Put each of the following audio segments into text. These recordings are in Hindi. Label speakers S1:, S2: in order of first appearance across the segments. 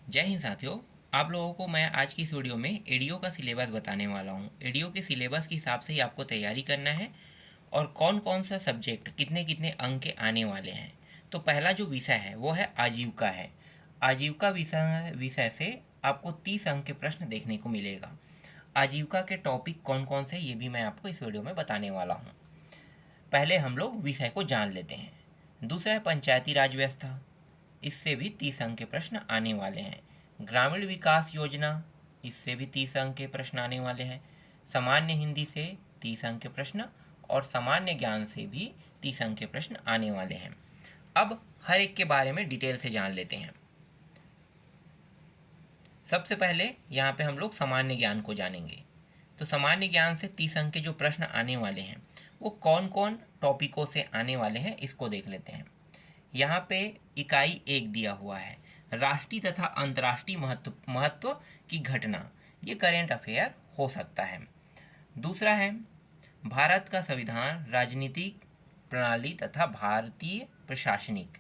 S1: जय हिंद साथियों। आप लोगों को मैं आज की इस वीडियो में एडीओ का सिलेबस बताने वाला हूँ। एडीओ के सिलेबस के हिसाब से ही आपको तैयारी करना है और कौन कौन सा सब्जेक्ट कितने कितने अंक के आने वाले हैं। तो पहला जो विषय है वो है आजीविका है। आजीविका विषय से आपको 30 अंक के प्रश्न देखने को मिलेगा। आजीविका के टॉपिक कौन कौन से ये भी मैं आपको इस वीडियो में बताने वाला हूँ। पहले हम लोग विषय को जान लेते हैं। दूसरा है पंचायती राज व्यवस्था, इससे भी 30 अंक के प्रश्न आने वाले हैं। ग्रामीण विकास योजना, इससे भी 30 अंक के प्रश्न आने वाले हैं। सामान्य हिंदी से 30 अंक के प्रश्न और सामान्य ज्ञान से भी 30 अंक के प्रश्न आने वाले हैं। अब हर एक के बारे में डिटेल से जान लेते हैं। सबसे पहले यहाँ पे हम लोग सामान्य ज्ञान को जानेंगे। तो सामान्य ज्ञान से 30 अंक के जो प्रश्न आने वाले हैं वो कौन कौन टॉपिकों से आने वाले हैं इसको देख लेते हैं। यहाँ पे इकाई 1 दिया हुआ है, राष्ट्रीय तथा अंतर्राष्ट्रीय महत्व की घटना। ये करेंट अफेयर हो सकता है। दूसरा है भारत का संविधान, राजनीतिक प्रणाली तथा भारतीय प्रशासनिक।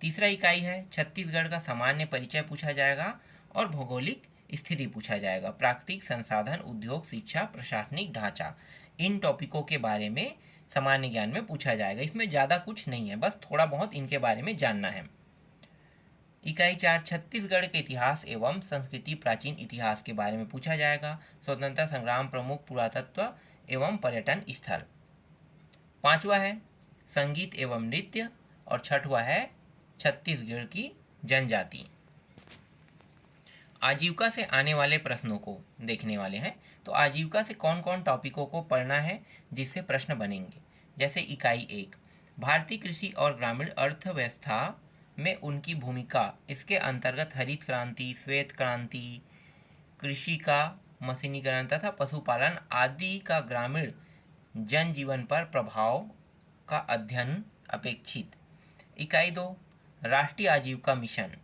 S1: तीसरा इकाई है छत्तीसगढ़ का सामान्य परिचय पूछा जाएगा और भौगोलिक स्थिति पूछा जाएगा। प्राकृतिक संसाधन, उद्योग, शिक्षा, प्रशासनिक ढांचा, इन टॉपिकों के बारे में सामान्य ज्ञान में पूछा जाएगा। इसमें ज़्यादा कुछ नहीं है, बस थोड़ा बहुत इनके बारे में जानना है। इकाई 4 छत्तीसगढ़ के इतिहास एवं संस्कृति, प्राचीन इतिहास के बारे में पूछा जाएगा। स्वतंत्रता संग्राम, प्रमुख पुरातत्व एवं पर्यटन स्थल। पांचवा है संगीत एवं नृत्य और छठवा है छत्तीसगढ़ की जनजाति। आजीविका से आने वाले प्रश्नों को देखने वाले हैं। तो आजीविका से कौन कौन टॉपिकों को पढ़ना है जिससे प्रश्न बनेंगे। जैसे इकाई 1 भारतीय कृषि और ग्रामीण अर्थव्यवस्था में उनकी भूमिका। इसके अंतर्गत हरित क्रांति, श्वेत क्रांति, कृषि का मशीनीकरण तथा पशुपालन आदि का ग्रामीण जनजीवन पर प्रभाव का अध्ययन अपेक्षित। इकाई 2 राष्ट्रीय आजीविका मिशन।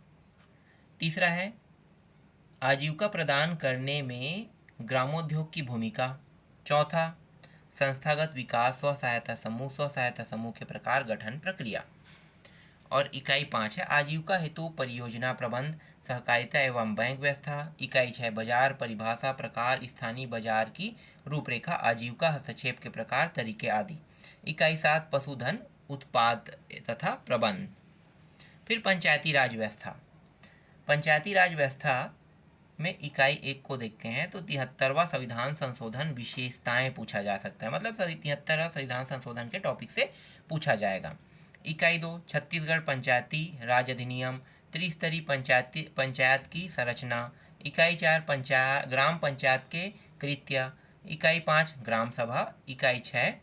S1: तीसरा है आजीविका प्रदान करने में ग्रामोद्योग की भूमिका। चौथा संस्थागत विकास, स्व सहायता समूह के प्रकार, गठन, प्रक्रिया। और इकाई 5 है आजीविका हेतु परियोजना प्रबंध, सहकारिता एवं बैंक व्यवस्था। इकाई 6 बाजार परिभाषा, प्रकार, स्थानीय बाजार की रूपरेखा, आजीविका हस्तक्षेप के प्रकार, तरीके आदि। इकाई 7 पशुधन उत्पाद तथा प्रबंध। फिर पंचायती राज व्यवस्था। पंचायती राज व्यवस्था में इकाई 1 को देखते हैं तो 73वां संविधान संशोधन विशेषताएं पूछा जा सकता है, मतलब 73वां संविधान संशोधन के टॉपिक से पूछा जाएगा। इकाई 2 छत्तीसगढ़ पंचायती राज अधिनियम, त्रिस्तरीय पंचायत की संरचना। इकाई 4 ग्राम पंचायत के कृत्य। इकाई 5 ग्राम सभा। इकाई 6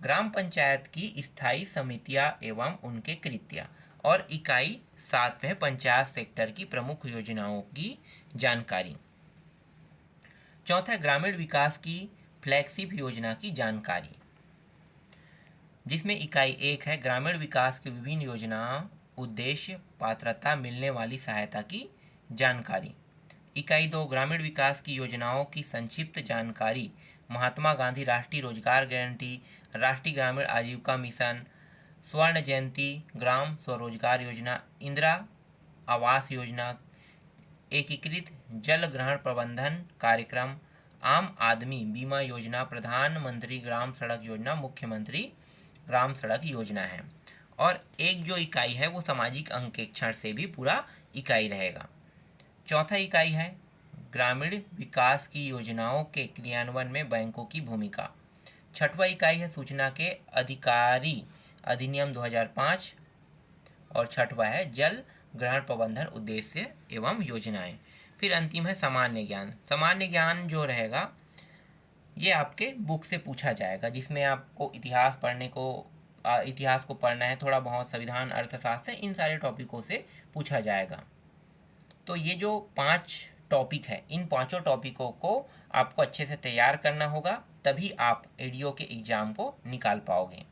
S1: ग्राम पंचायत की स्थायी समितियां एवं उनके कृत्य। और इकाई 7 में पंचायत सेक्टर की प्रमुख योजनाओं की जानकारी। चौथा ग्रामीण विकास की फ्लैगशिप योजना की जानकारी, जिसमें इकाई 1 है ग्रामीण विकास की विभिन्न योजनाओं, उद्देश्य, पात्रता, मिलने वाली सहायता की जानकारी। इकाई 2 ग्रामीण विकास की योजनाओं की संक्षिप्त जानकारी, महात्मा गांधी राष्ट्रीय रोजगार गारंटी, राष्ट्रीय ग्रामीण आजीविका मिशन, स्वर्ण जयंती ग्राम स्वरोजगार योजना, इंदिरा आवास योजना, एकीकृत जल ग्रहण प्रबंधन कार्यक्रम, आम आदमी बीमा योजना, प्रधानमंत्री ग्राम सड़क योजना, मुख्यमंत्री ग्राम सड़क योजना है। और एक जो इकाई है वो सामाजिक अंकेक्षण से भी पूरा इकाई रहेगा। चौथा इकाई है ग्रामीण विकास की योजनाओं के क्रियान्वयन में बैंकों की भूमिका। छठवां इकाई है सूचना के अधिकारी अधिनियम 2005। और छठवां है जल ग्रहण प्रबंधन उद्देश्य एवं योजनाएं। फिर अंतिम है सामान्य ज्ञान। सामान्य ज्ञान जो रहेगा ये आपके बुक से पूछा जाएगा, जिसमें आपको इतिहास को पढ़ना है, थोड़ा बहुत संविधान, अर्थशास्त्र, इन सारे टॉपिकों से पूछा जाएगा। तो ये जो 5 टॉपिक है, इन पांचों टॉपिकों को आपको अच्छे से तैयार करना होगा, तभी आप एडीओ के एग्ज़ाम को निकाल पाओगे।